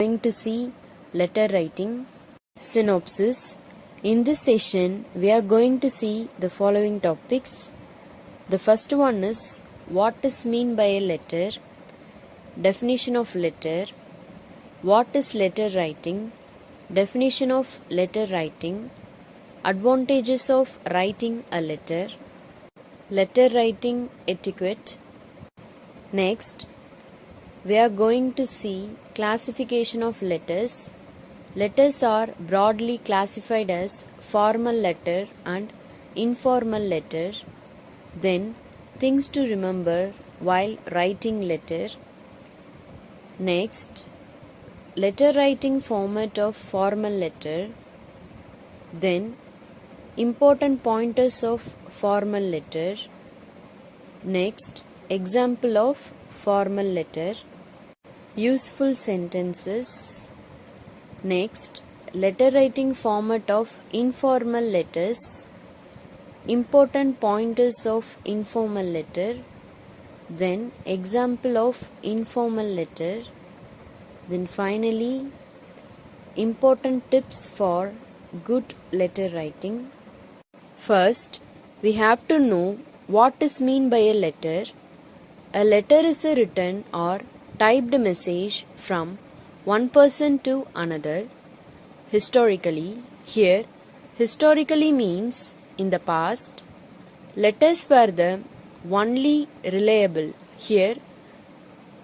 Going to see letter writing. Synopsis. In this session, we are going to see the following topics. The first one is what is mean by a letter, definition of letter, what is letter writing, definition of letter writing, advantages of writing a letter writing etiquette. Next, we are going to see classification of letters. Letters are broadly classified as formal letter and informal letter. Then, things to remember while writing letter. Next, letter writing format of formal letter. Then, important pointers of formal letter. Next, example of formal letter. Useful sentences. Next, letter writing format of informal letters. Important pointers of informal letter. Then, example of informal letter. Then finally, important tips for good letter writing. First, we have to know what is mean by a letter. A letter is a written or typed message from one person to another. Historically, here historically means in the past. Letters were the only reliable. Here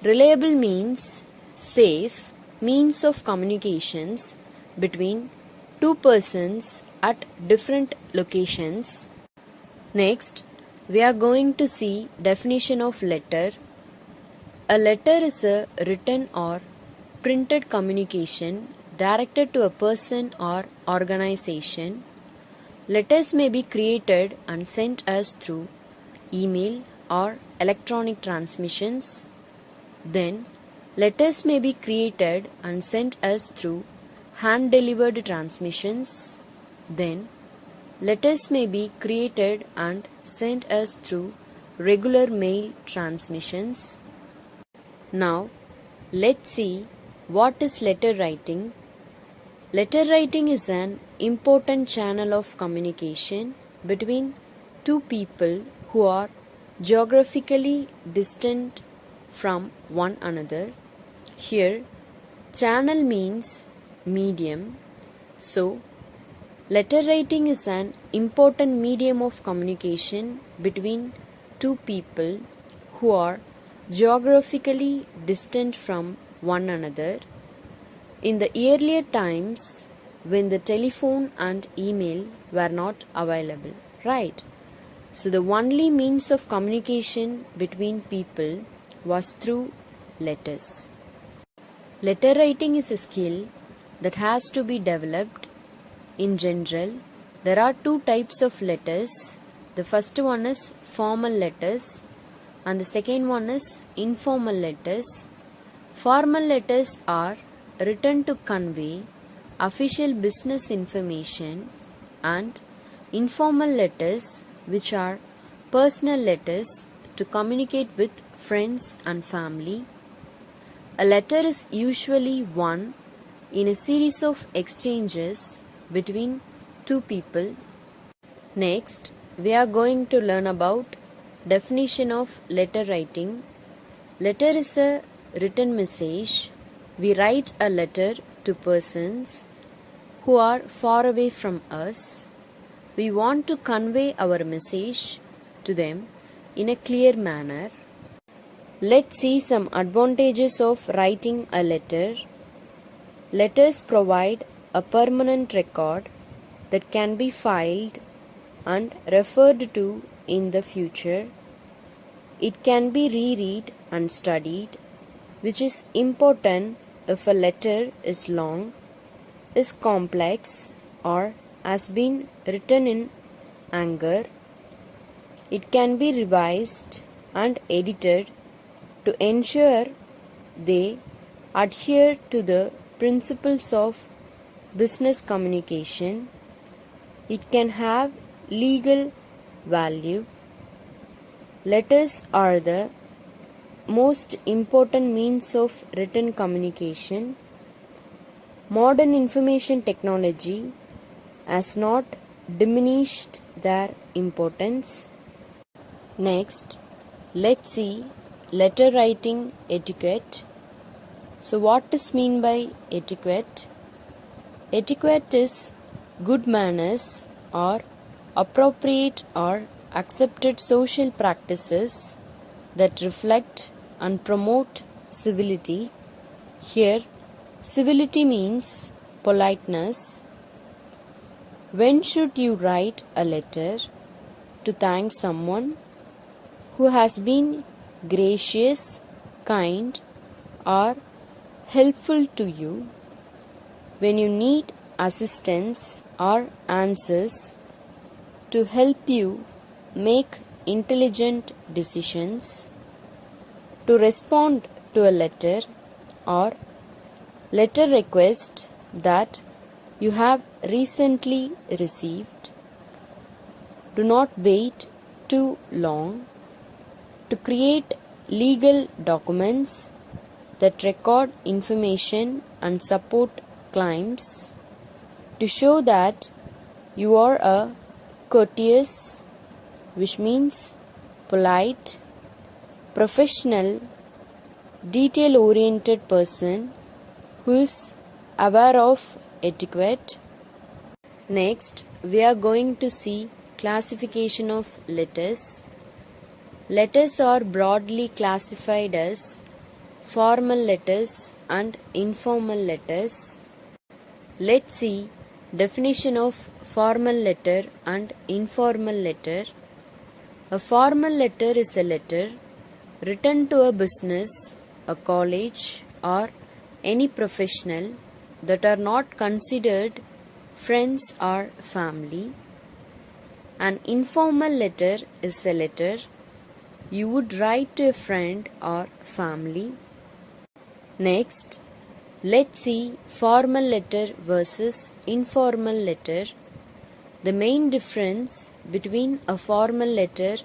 reliable means safe means of communications between two persons at different locations. Next, we are going to see definition of letter. A letter is a written or printed communication directed to a person or organization. Letters may be created and sent as through email or electronic transmissions. Then, letters may be created and sent as through hand-delivered transmissions. Then, letters may be created and sent as through regular mail transmissions. Now, let's see what is letter writing. Letter writing is an important channel of communication between two people who are geographically distant from one another. Here, channel means medium. So, letter writing is an important medium of communication between two people who are geographically distant from one another. In the earlier times, when the telephone and email were not available, right? So the only means of communication between people was through letters. Letter writing is a skill that has to be developed. In general, there are two types of letters. The first one is formal letters and the second one is informal letters. Formal letters are written to convey official business information, and informal letters, which are personal letters to communicate with friends and family. A letter is usually one in a series of exchanges between two people. Next, we are going to learn about definition of letter writing. Letter is a written message. We write a letter to persons who are far away from us. We want to convey our message to them in a clear manner. Let's see some advantages of writing a letter. Letters provide a permanent record that can be filed and referred to in the future. It can be reread and studied, which is important if a letter is long, is complex, or has been written in anger. It can be revised and edited to ensure they adhere to the principles of business communication. It can have legal value. Letters are the most important means of written communication. Modern information technology has not diminished their importance. Next, let's see letter writing etiquette. So what is mean by etiquette? Etiquette is good manners or appropriate or accepted social practices that reflect and promote civility. Here, civility means politeness. When should you write a letter to thank someone who has been gracious, kind, or helpful to you? When you need assistance or answers to help you make intelligent decisions, to respond to a letter or letter request that you have recently received, do not wait too long. To create legal documents that record information and support claims, to show that you are a courteous, which means polite, professional, detail-oriented person who is aware of etiquette. Next, we are going to see classification of letters. Letters are broadly classified as formal letters and informal letters. Let's see definition of formal letter and informal letter. A formal letter is a letter written to a business, a college, or any professional that are not considered friends or family. An informal letter is a letter you would write to a friend or family. Next, let's see formal letter versus informal letter. The main difference between a formal letter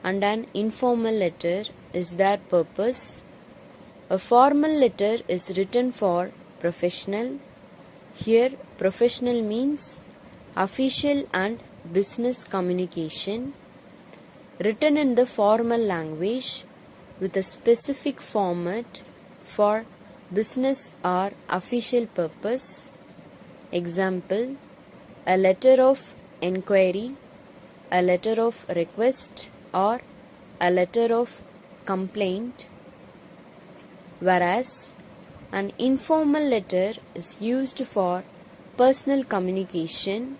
and an informal letter is their purpose. A formal letter is written for professional. Here, professional means official and business communication, written in the formal language with a specific format for business or official purpose. Example, a letter of inquiry, a letter of request, or a letter of complaint. Whereas an informal letter is used for personal communication.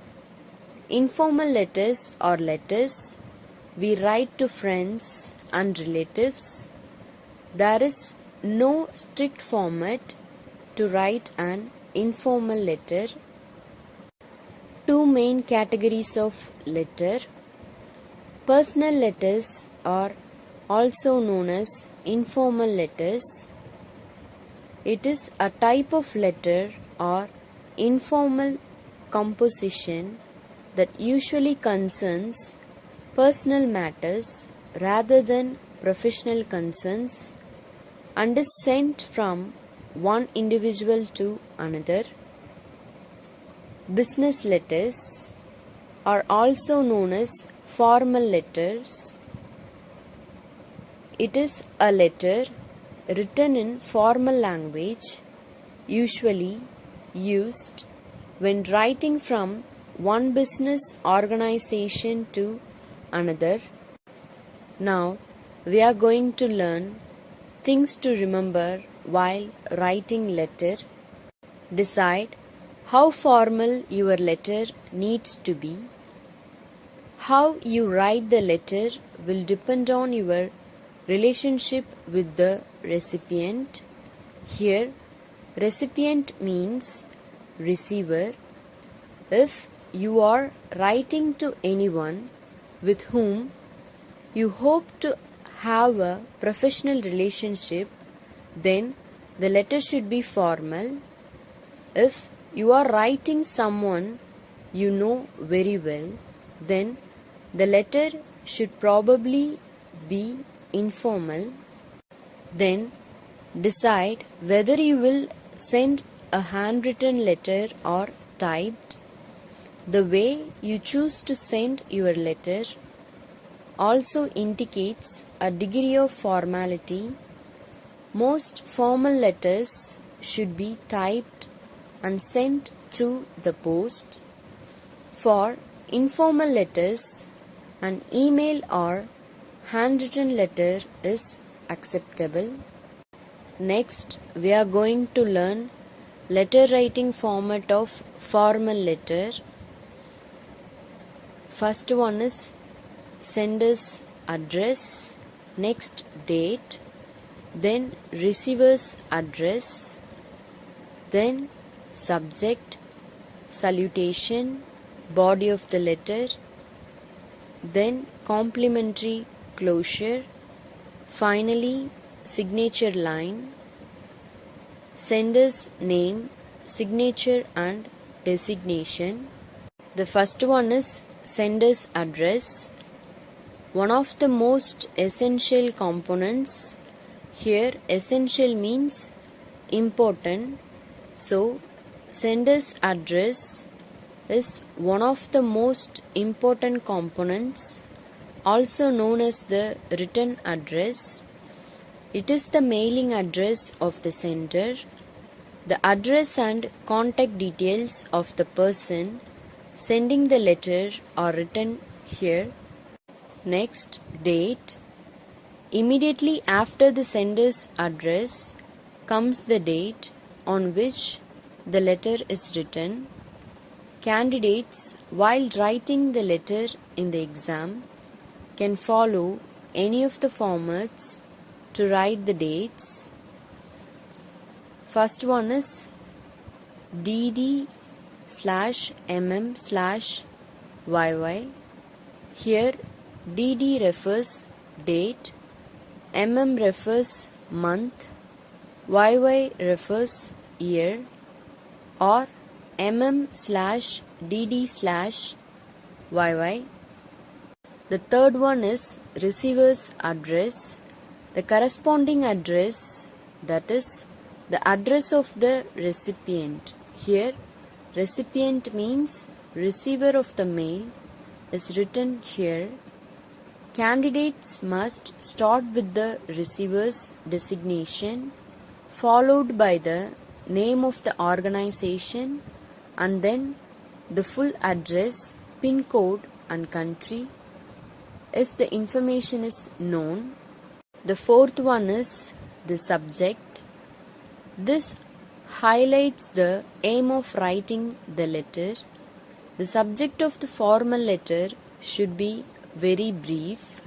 Informal letters are letters we write to friends and relatives. There is no strict format to write an informal letter. Two main categories of letter. Personal letters are also known as informal letters. It is a type of letter or informal composition that usually concerns personal matters rather than professional concerns and is sent from one individual to another. Business letters are also known as formal letters. It is a letter written in formal language, usually used when writing from one business organization to another. Now, we are going to learn things to remember while writing letter. Decide how formal your letter needs to be. How you write the letter will depend on your relationship with the recipient. Here, recipient means receiver. If you are writing to anyone with whom you hope to have a professional relationship, then the letter should be formal. If you are writing someone you know very well, then the letter should probably be informal. Then decide whether you will send a handwritten letter or typed. The way you choose to send your letter also indicates a degree of formality. Most formal letters should be typed and sent through the post. For informal letters, an email or handwritten letter is acceptable. Next, we are going to learn letter writing format of formal letter. First one is sender's address, next date, then receiver's address, then subject, salutation, body of the letter, then complimentary closure, finally signature line, sender's name, signature and designation. The first one is sender's address, one of the most essential components. Here essential means important, so sender's address is one of the most important components, also known as the written address. It is the mailing address of the sender. The address and contact details of the person sending the letter are written here. Next, date. Immediately after the sender's address comes the date on which the letter is written. Candidates, while writing the letter in the exam, can follow any of the formats to write the dates. First one is DD/MM/YY. Here DD refers date, MM refers month, YY refers year, or MM/DD/YY. The third one is receiver's address. The corresponding address, that is the address of the recipient. Here recipient means receiver of the mail is written here. Candidates must start with the receiver's designation, followed by the name of the organization, and then the full address, PIN code and country if the information is known. The fourth one is the subject. This highlights the aim of writing the letter. The subject of the formal letter should be very brief.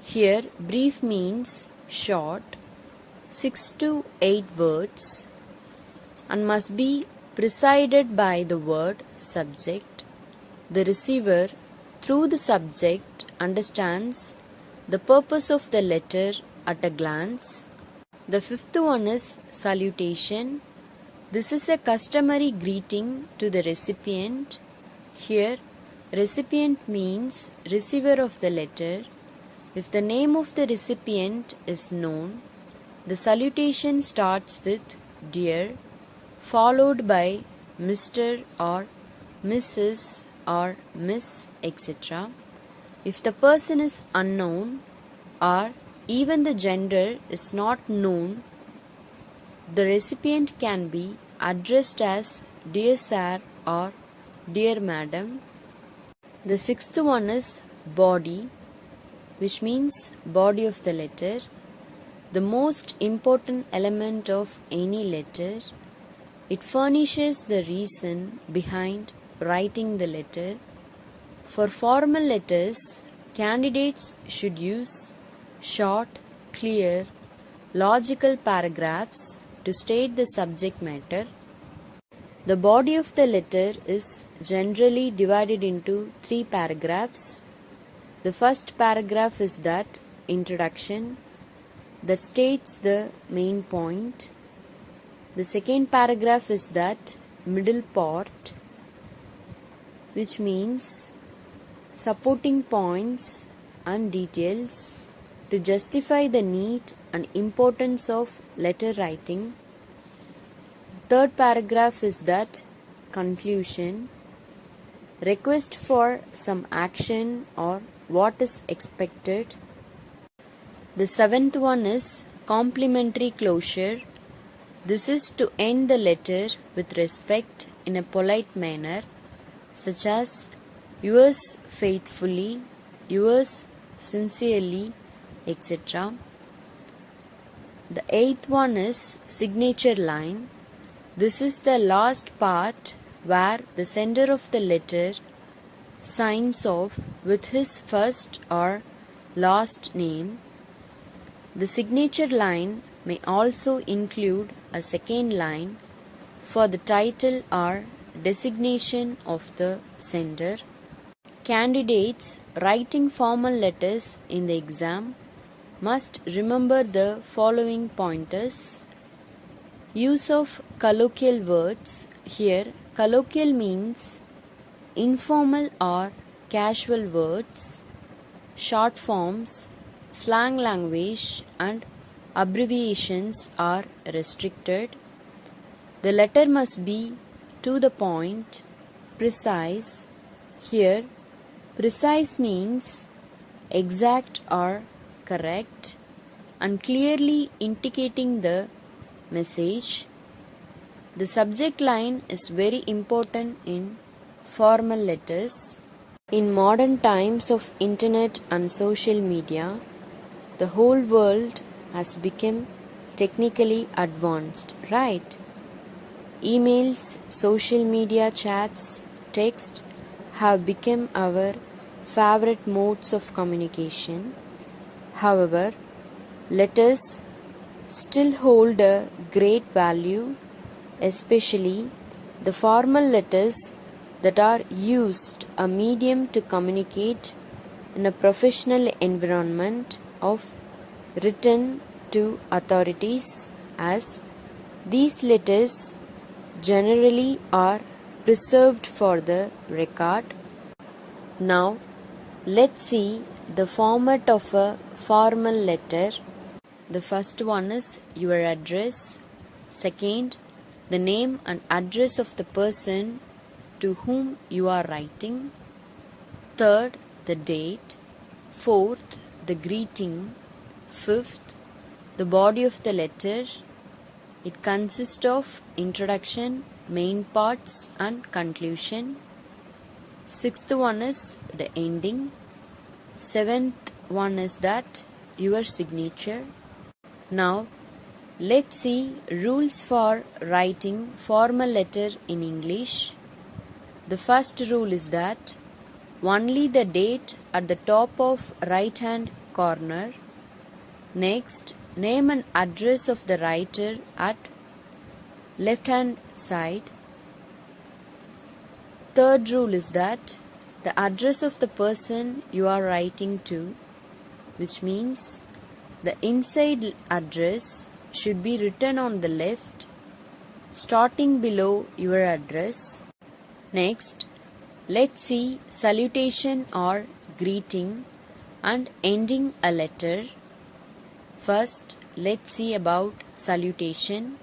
Here brief means short, 6 to 8 words, and must be preceded by the word subject. The receiver, through the subject, understands the purpose of the letter at a glance. The fifth one is salutation. This is a customary greeting to the recipient. Here, recipient means receiver of the letter. If the name of the recipient is known, the salutation starts with Dear, followed by Mr. or Mrs. or Miss, etc. If the person is unknown or even the gender is not known, the recipient can be addressed as Dear Sir or Dear Madam. The sixth one is body, which means body of the letter, the most important element of any letter. It furnishes the reason behind writing the letter. For formal letters, candidates should use short, clear, logical paragraphs to state the subject matter. The body of the letter is generally divided into 3 paragraphs. The first paragraph is that introduction that states the main point. The second paragraph is that middle part, which means supporting points and details to justify the need and importance of letter writing. Third paragraph is that conclusion, request for some action or what is expected. The seventh one is complimentary closure. This is to end the letter with respect in a polite manner, such as yours faithfully, yours sincerely, etc. The eighth one is signature line. This is the last part where the sender of the letter signs off with his first or last name. The signature line may also include a second line for the title or designation of the sender. Candidates writing formal letters in the exam must remember the following pointers. Use of colloquial words. Here, colloquial means informal or casual words, short forms, slang language, and abbreviations are restricted. The letter must be to the point, precise. Here, precise means exact or correct and clearly indicating the message. The subject line is very important in formal letters. In modern times of internet and social media, the whole world has become technically advanced, right? Emails, social media chats, text have become our favorite modes of communication. However, letters still hold a great value, especially the formal letters that are used a medium to communicate in a professional environment of written to authorities, as these letters generally are preserved for the record. Now, let's see the format of a formal letter. The first one is your address. Second, the name and address of the person to whom you are writing. Third, the date. Fourth, the greeting. Fifth, the body of the letter. It consists of introduction, main parts, and conclusion. Sixth one is the ending. Seventh one is that your signature. Now, let's see rules for writing formal letter in English. The first rule is that only the date at the top of right hand corner. Next, name and address of the writer at left hand side. Third rule is that the address of the person you are writing to, which means the inside address should be written on the left, starting below your address. Next, let's see salutation or greeting and ending a letter. First, let's see about salutation.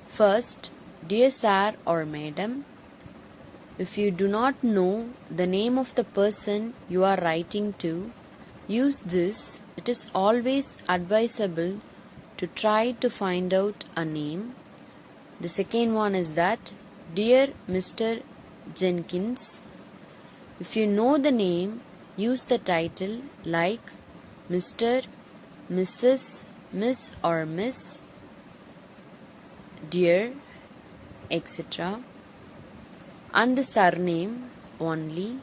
First, dear sir or madam. If you do not know the name of the person you are writing to, use this. It is always advisable to try to find out a name. The second one is that, dear Mr. Jenkins. If you know the name, use the title like Mr., Mrs., Miss or Miss, dear, etc. and the surname only.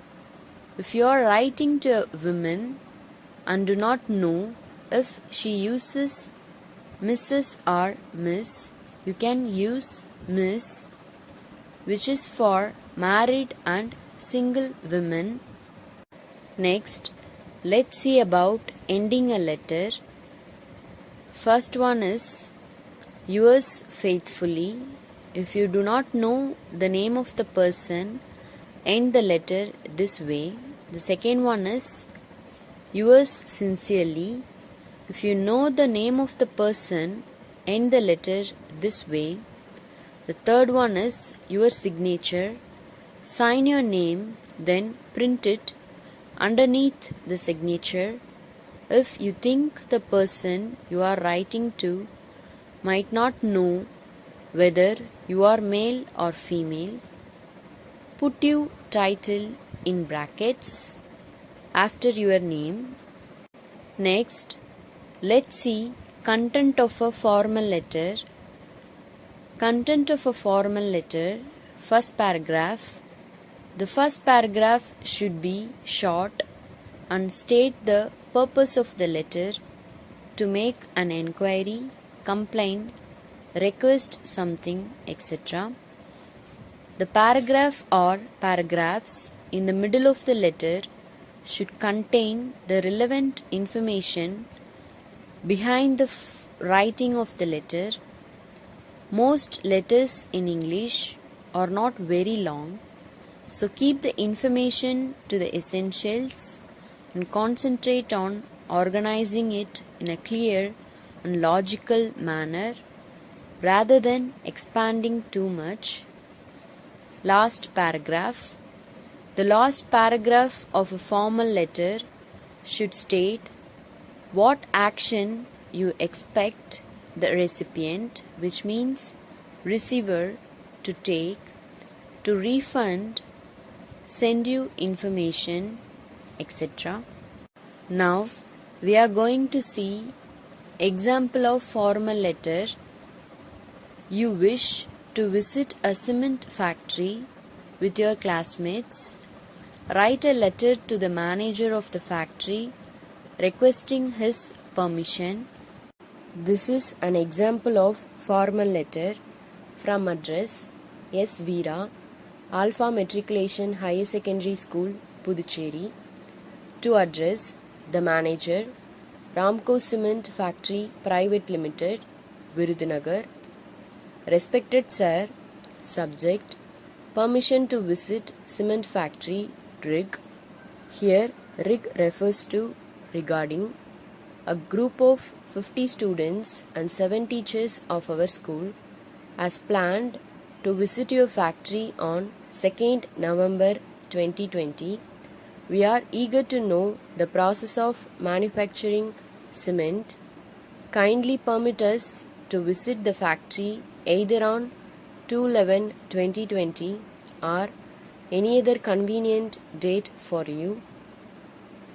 If you are writing to a woman and do not know if she uses Mrs. or Miss, you can use Miss, which is for married and single women. Next, let's see about ending a letter. First one is yours faithfully. If you do not know the name of the person, end the letter this way. The second one is yours sincerely. If you know the name of the person, end the letter this way. The third one is your signature. Sign your name, then print it underneath the signature. If you think the person you are writing to might not know whether you are male or female, put your title in brackets after your name. Next, let's see content of a formal letter. Content of a formal letter, first paragraph. The first paragraph should be short and state the purpose of the letter: to make an enquiry, complain, request something, etc. The paragraph or paragraphs in the middle of the letter should contain the relevant information behind the writing of the letter. Most letters in English are not very long, so keep the information to the essentials and concentrate on organizing it in a clear and logical manner rather than expanding too much. Last paragraph. The last paragraph of a formal letter should state what action you expect the recipient, which means receiver, to take to refund, send you information, etc. Now we are going to see example of formal letter. You wish to visit a cement factory with your classmates. Write a letter to the manager of the factory requesting his permission. This is an example of formal letter. From address: S. Veera, Alpha Matriculation Higher Secondary School, Puducherry. To address: the manager, Ramco Cement Factory Private Limited, Virudhunagar. Respected Sir. Subject: permission to visit cement factory, rig. Here rig refers to regarding. A group of 50 students and 7 teachers of our school has planned to visit your factory on 2nd November 2020. We are eager to know the process of manufacturing cement. Kindly permit us to visit the factory either on 2/11/2020 or any other convenient date for you.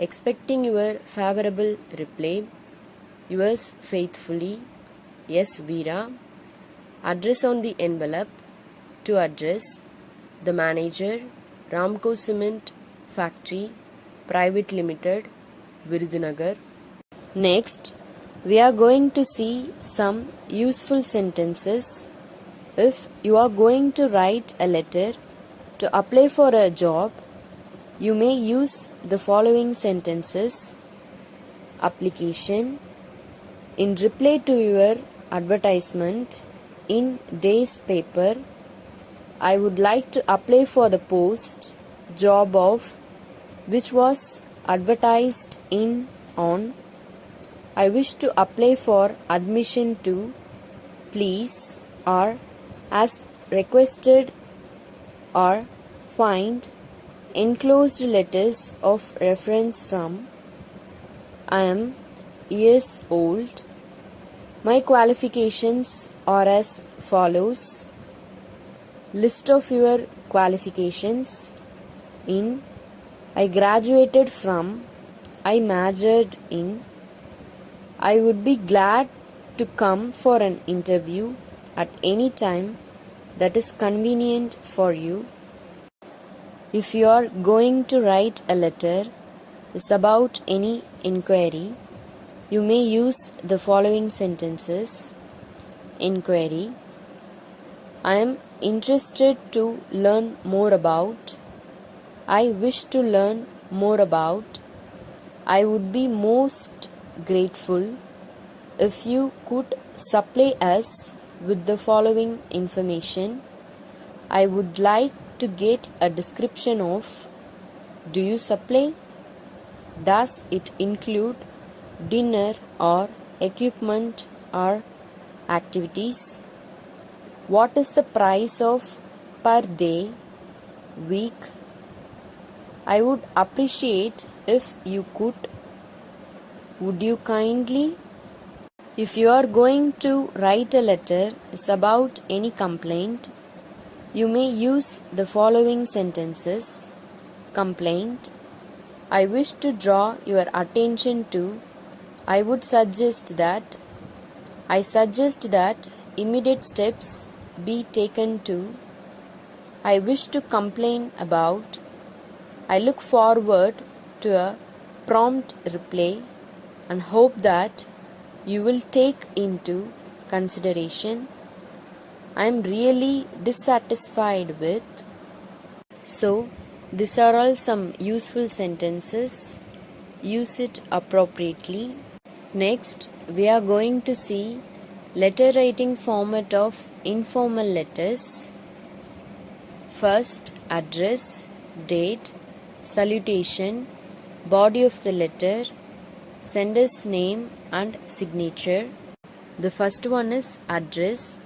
Expecting your favorable reply. Yours faithfully, S. Veera. Address on the envelope. To address: the manager, Ramco Cement Factory Private Limited, Virudhunagar. Next, we are going to see some useful sentences. If you are going to write a letter to apply for a job, you may use the following sentences. Application: in reply to your advertisement in day's paper, I would like to apply for the post job of which was advertised in on. I wish to apply for admission to. Please or as requested or find enclosed letters of reference from. I am years old. My qualifications are as follows. List of your qualifications. In: I graduated from. I majored in. I would be glad to come for an interview at any time that is convenient for you. If you are going to write a letter is about any inquiry, you may use the following sentences. Inquiry: I am interested to learn more about. I wish to learn more about. I would be most grateful if you could supply us with the following information. I would like to get a description of. Do you supply? Does it include dinner or equipment or activities? What is the price of per day, week? I would appreciate if you could. Would you kindly? If you are going to write a letter about any complaint, you may use the following sentences. Complaint. I wish to draw your attention to. I suggest that immediate steps be taken to. I wish to complain about. I look forward to a prompt reply and hope that you will take into consideration. I am really dissatisfied with. So, these are all some useful sentences. Use it appropriately. Next, we are going to see letter writing format of informal letters. First, address, date, salutation, body of the letter, sender's name and signature. The first one is address.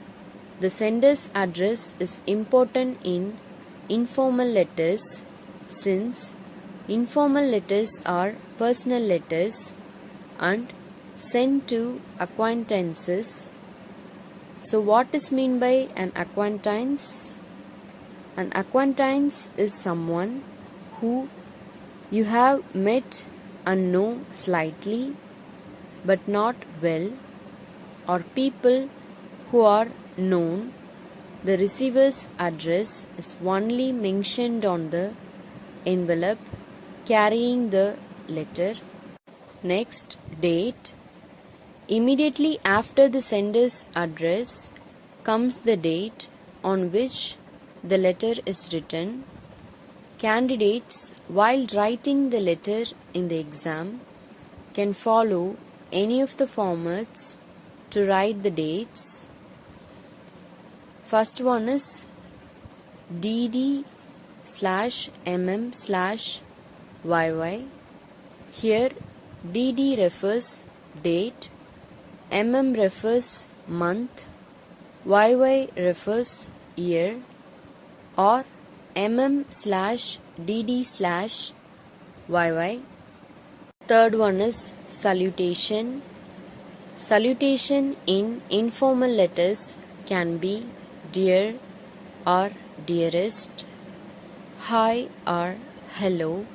The sender's address is important in informal letters since informal letters are personal letters and sent to acquaintances. So what is meant by an acquaintance? An acquaintance is someone who you have met and know slightly but not well, or people who are known. The receiver's address is only mentioned on the envelope carrying the letter. Next, date. Immediately after the sender's address comes the date on which the letter is written. Candidates, while writing the letter in the exam, can follow any of the formats to write the dates. First one is DD/MM/YY. Here DD refers date, MM refers month, YY refers year, or MM/DD/YY. Third one is salutation. Salutation in informal letters can be dear or dearest, hi or hello,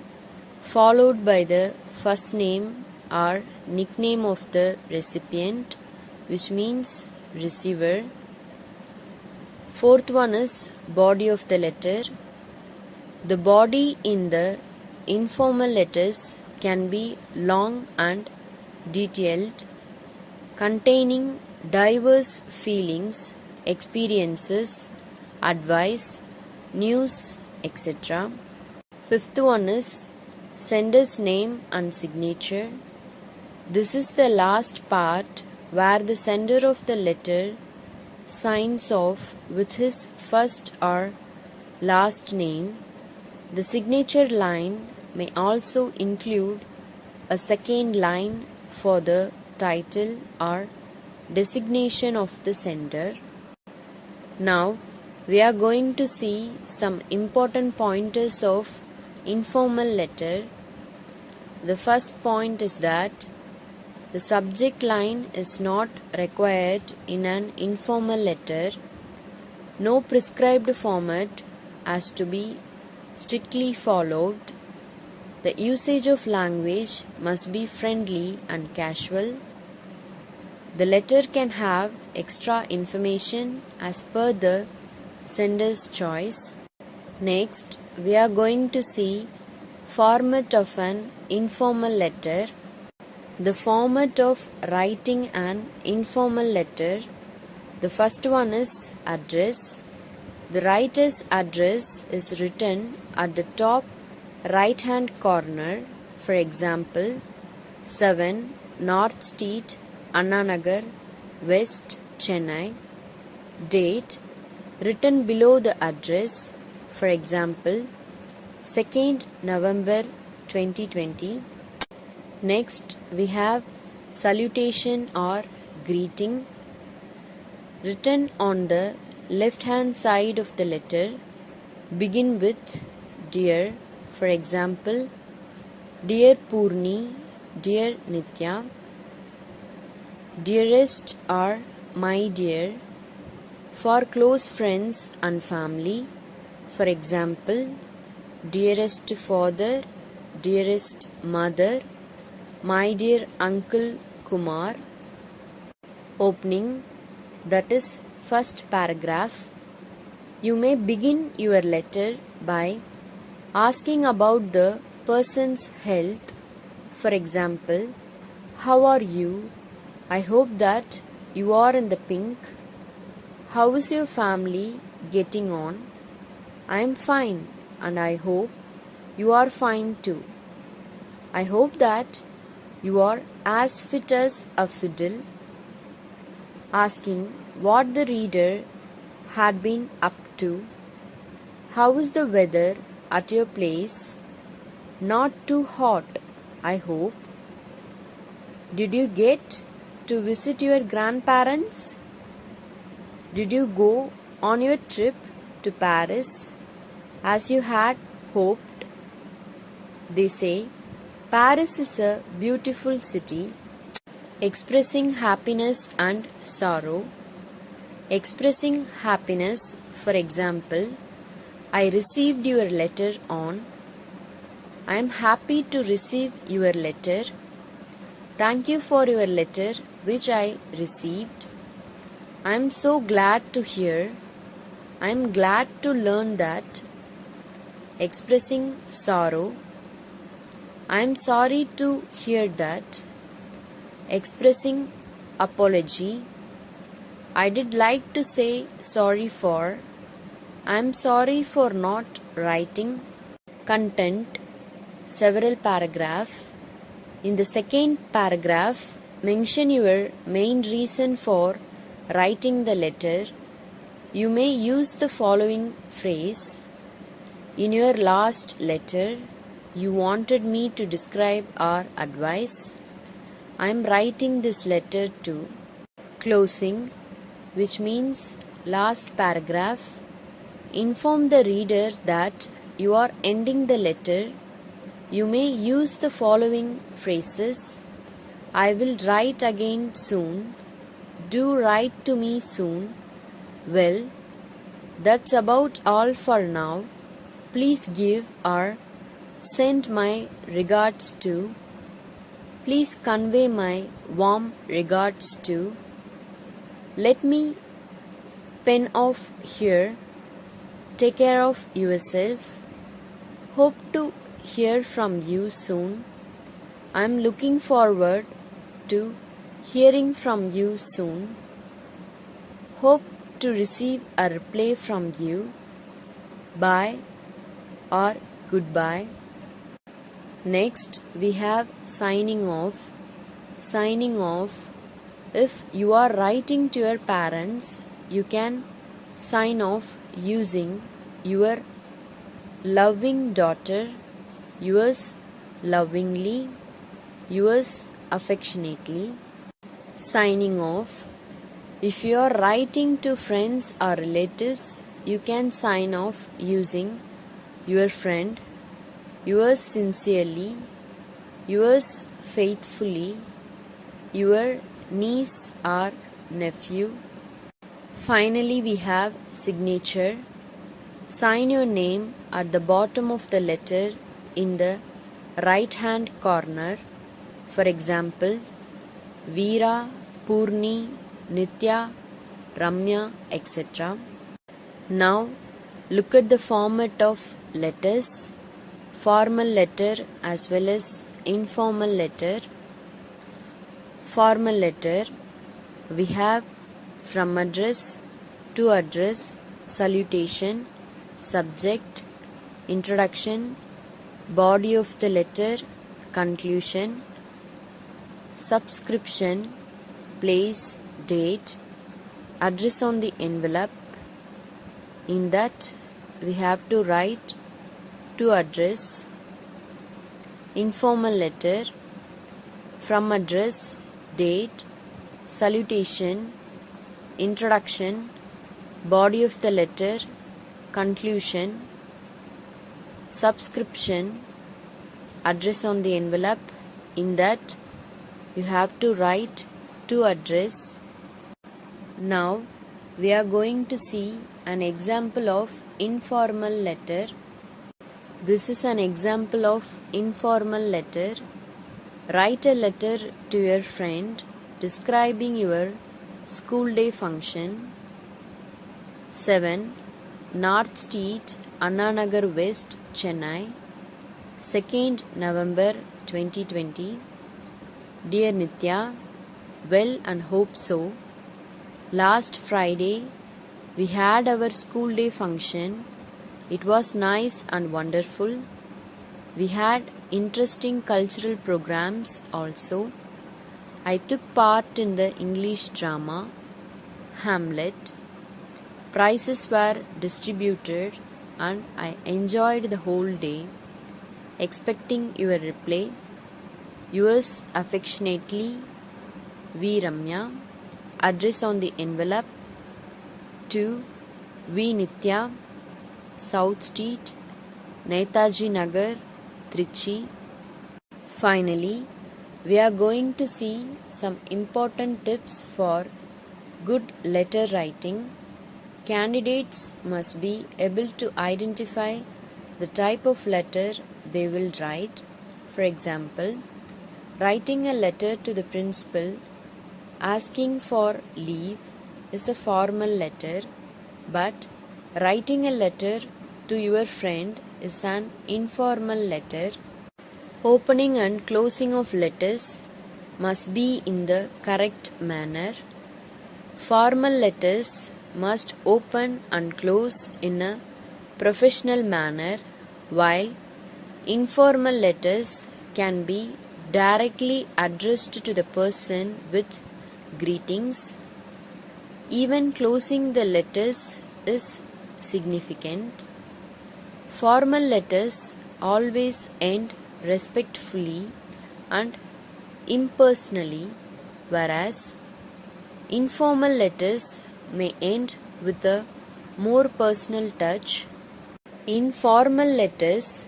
followed by the first name or nickname of the recipient, which means receiver. Fourth one is body of the letter. The body in the informal letters can be long and detailed, containing diverse feelings, experiences, advice, news, etc. Fifth one is sender's name and signature. This is the last part where the sender of the letter signs off with his first or last name. The signature line may also include a second line for the title or designation of the sender. Now, we are going to see some important pointers of informal letter. The first point is that the subject line is not required in an informal letter. No prescribed format has to be strictly followed. The usage of language must be friendly and casual. The letter can have extra information as per the sender's choice. Next, we are going to see format of an informal letter. The format of writing an informal letter. The first one is address. The writer's address is written at the top right hand corner. For example, 7 North Street, Anna Nagar, West, Chennai. Date written below the address. For example, 2nd November 2020. Next, we have salutation or greeting written on the left hand side of the letter begin with dear. For example, dear Purni, dear Nitya. Dearest are my dear. For close friends and family, for example, dearest father, dearest mother, my dear uncle Kumar. Opening, that is first paragraph. You may begin your letter by asking about the person's health. For example, how are you? I hope that you are in the pink. How is your family getting on? I am fine and I hope you are fine too. I hope that you are as fit as a fiddle. Asking what the reader had been up to. How is the weather at your place? Not too hot, I hope. Did you get to visit your grandparents? Did you go on your trip to Paris as you had hoped? They say Paris is a beautiful city. Expressing happiness and sorrow. Expressing happiness, for example, I received your letter on. I am happy to receive your letter. Thank you for your letter which I received. I am so glad to hear. I am glad to learn that. Expressing sorrow. I am sorry to hear that. Expressing apology. I did like to say sorry for. I am sorry for not writing. Content, several paragraphs. In the second paragraph, mention your main reason for writing the letter. You may use the following phrase. In your last letter, you wanted me to describe our advice. I am writing this letter to. Closing, which means last paragraph. Inform the reader that you are ending the letter. You may use the following phrases. I will write again soon. Do write to me soon. Well, that's about all for now. Please give or send my regards to. Please convey my warm regards to. Let me pen off here. Take care of yourself. Hope to hear from you soon. I am looking forward to hearing from you soon. Hope to receive a reply from you. Bye or goodbye. Next, we have signing off. Signing off. If you are writing to your parents, you can sign off using your loving daughter, yours lovingly, yours affectionately. Signing off. If you are writing to friends or relatives, you can sign off using your friend, yours sincerely, yours faithfully, your niece or nephew. Finally, we have signature. Sign your name at the bottom of the letter in the right hand corner. For example, Veera, Purni, Nitya, Ramya, etc. Now, look at the format of letters. Formal letter as well as informal letter. Formal letter, we have from address to address, salutation, subject, introduction, body of the letter, conclusion, subscription, place, date, address on the envelope. In that, we have to write to address. Informal letter, from address, date, salutation, introduction, body of the letter, conclusion, subscription, address on the envelope. In that you have to write to address. Now we are going to see an example of informal letter. This is an example of informal letter. Write a letter to your friend describing your school day function. 7. North Street, Anna Nagar West, Chennai, 2nd November 2020. Dear Nitya, well and hope so. Last Friday we had our school day function. It was nice and wonderful. We had interesting cultural programs also. I took part in the English drama, Hamlet. Prizes were distributed and I enjoyed the whole day. Expecting your reply. Yours affectionately, V. Ramya. Address on the envelope to V. Nitya, South Street, Netaji Nagar, Trichy. Finally, we are going to see some important tips for good letter writing. Candidates must be able to identify the type of letter they will write. For example, writing a letter to the principal asking for leave is a formal letter, but writing a letter to your friend is an informal letter. Opening and closing of letters must be in the correct manner. Formal letters must open and close in a professional manner, while informal letters can be directly addressed to the person with greetings. Even closing the letters is significant. Formal letters always end respectfully and impersonally, whereas informal letters may end with a more personal touch. In formal letters,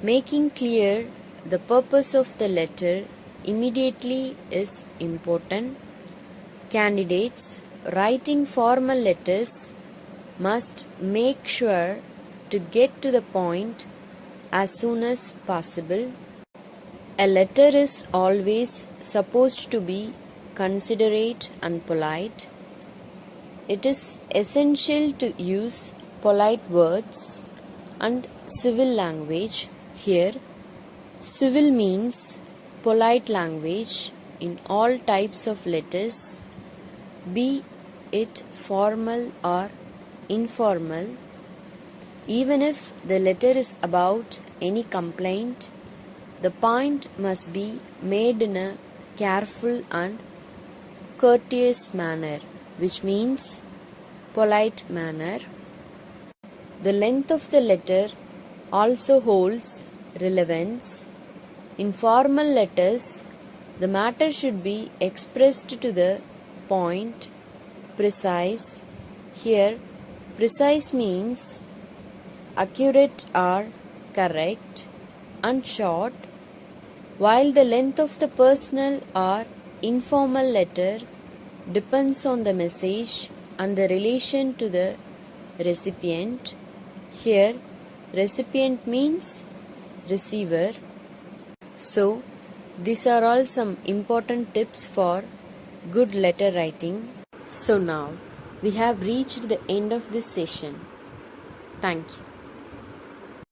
making clear the purpose of the letter immediately is important. Candidates writing formal letters must make sure to get to the point as soon as possible. A letter is always supposed to be considerate and polite. It is essential to use polite words and civil language. Here, civil means polite language in all types of letters, be it formal or informal. Even if the letter is about any complaint, the point must be made in a careful and courteous manner, which means polite manner. The length of the letter also holds relevance. In formal letters, the matter should be expressed to the point, precise. Here, precise means accurate or correct, and short, while the length of the personal or informal letter depends on the message and the relation to the recipient. Here, recipient means receiver. So, these are all some important tips for good letter writing. So now, we have reached the end of this session. Thank you.